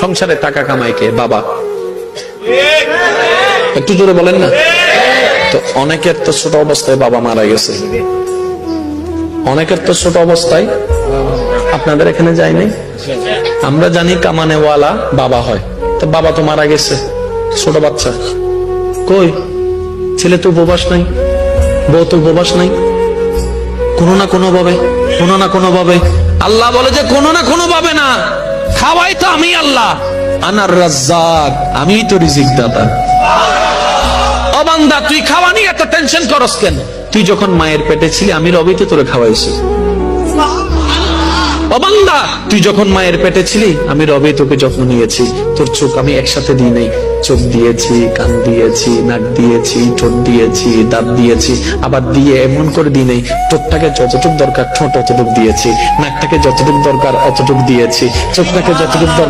সংসারে টাকা কামায় কে? বাবা। একটু জোরে বলেন না। তো অনেকের তো ছোট অবস্থায় বাবা মারা গেছে, অনেকের তো ছোট অবস্থায়, আপনাদের এখানে যায় নাই? আমরা জানি কামানেওয়ালা বাবা হয়, তো বাবা তো মারা গেছে, ছোট বাচ্চা কই? ছেলে তো উপবাস নাই, বউ তো উপবাস নাই, কোনো না কোনো ভাবে, কোনো না কোনো ভাবে আল্লাহ বলে যে কোনো না কোনো ভাবে না, খাওয়াই তো আমি আল্লাহ, আনার রাজ্জাক, আমি তো রিজিক দাতা। ও বান্দা, তুই খাওয়া নিয়ে এত টেনশন করস কেন? তুই যখন মায়ের পেটে ছিলি আমি রবি তো তোরে খাওয়াইছি। ও বান্দা, তুই যখন মায়ের পেটে ছিলি আমি রবি তোকে যত্ন নিয়েছি। তোর চোখ আমি একসাথে দিই নাই, চোখ দিয়েছি, কান দিয়েছি, নাক দিয়েছি, ঠোঁট দিয়েছি, দাঁত দিয়েছি, আবার দিয়ে এমন করে দিই নাই, ঠোঁটটাকে যতটুক দরকার ঠোঁট অতটুক দিয়েছি, নাকটাকে যতটুক দরকার অতটুক দিয়েছি, চোখটাকে যতটুক দরকার